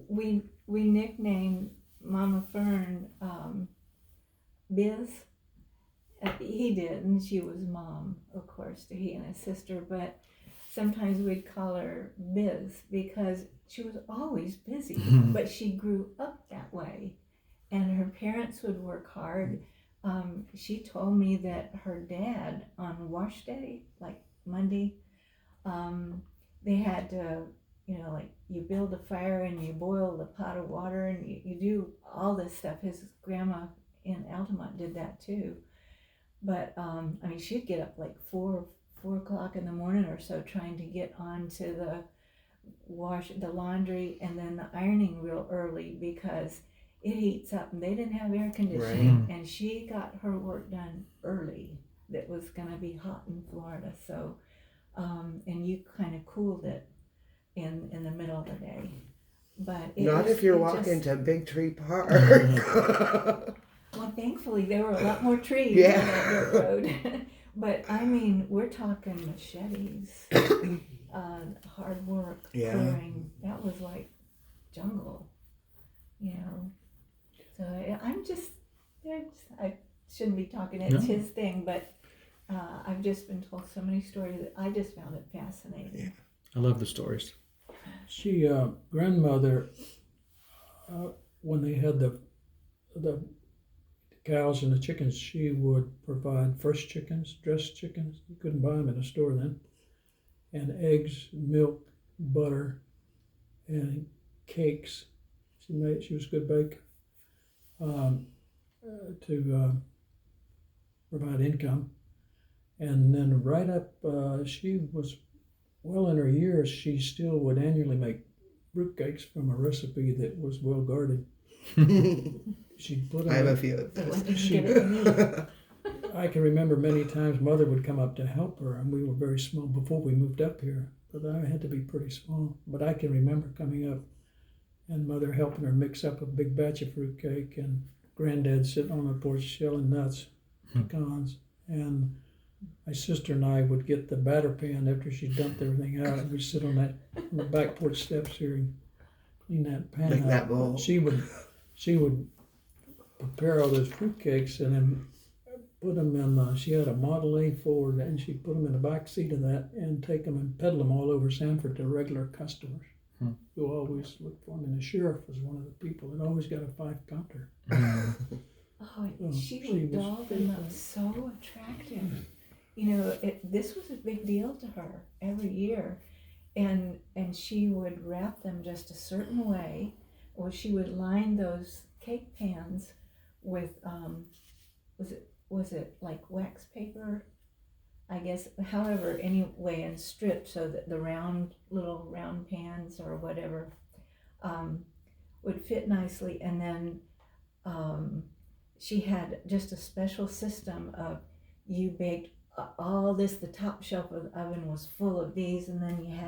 Speaker 4: we nicknamed Mama Fern Biz. He did, and she was Mom, of course, to he and his sister. But sometimes we'd call her Biz because she was always busy. But she grew up that way, and her parents would work hard. She told me that her dad on wash day, like Monday, they had to, like you build a fire and you boil the pot of water and you do all this stuff. His grandma in Altamont did that too. But she'd get up like 4 o'clock in the morning or so trying to get onto the laundry and then the ironing real early because it heats up and they didn't have air conditioning.
Speaker 1: Right.
Speaker 4: And she got her work done early. That was going to be hot in Florida. So, and you kind of cooled it in the middle of the day. But
Speaker 2: Not if you're walking to Big Tree Park.
Speaker 4: Well, thankfully there were a lot more trees
Speaker 2: Yeah.
Speaker 4: on that dirt road. But we're talking machetes, hard work,
Speaker 2: Yeah.
Speaker 4: clearing. That was like jungle, So I shouldn't be talking. It's
Speaker 1: No.
Speaker 4: his thing, but I've just been told so many stories that I just found it fascinating.
Speaker 2: Yeah.
Speaker 1: I love the stories.
Speaker 3: She, grandmother, when they had the cows and the chickens, she would provide fresh chickens, dressed chickens. You couldn't buy them in a store then. And eggs, milk, butter, and cakes. She was a good baker to provide income. And then right up, she was well in her years, she still would annually make fruitcakes from a recipe that was well guarded. She'd put them
Speaker 2: I have a
Speaker 3: in,
Speaker 2: few of
Speaker 4: So
Speaker 2: those.
Speaker 4: when did you get it to me?
Speaker 3: I can remember many times Mother would come up to help her, and we were very small before we moved up here. But I had to be pretty small. But I can remember coming up and Mother helping her mix up a big batch of fruitcake, and Granddad sitting on the porch shelling nuts, pecans, and my sister and I would get the batter pan after she dumped everything out, and we'd sit on the back porch steps here and clean that pan
Speaker 2: Make
Speaker 3: out.
Speaker 2: that bowl.
Speaker 3: She would prepare all those fruitcakes and then put them in. She had a Model A Ford, and she'd put them in the back seat of that and take them and peddle them all over Sanford to regular customers who always looked for them. And the sheriff was one of the people that always got a 5-counter.
Speaker 4: She
Speaker 3: She
Speaker 4: would
Speaker 3: was
Speaker 4: doll them up so attractive. This was a big deal to her every year. And she would wrap them just a certain way, or she would line those cake pans with, was it like wax paper? I guess, however, anyway, and stripped so that the little round pans or whatever would fit nicely. And then she had just a special system of you baked all this. The top shelf of the oven was full of these, and then you had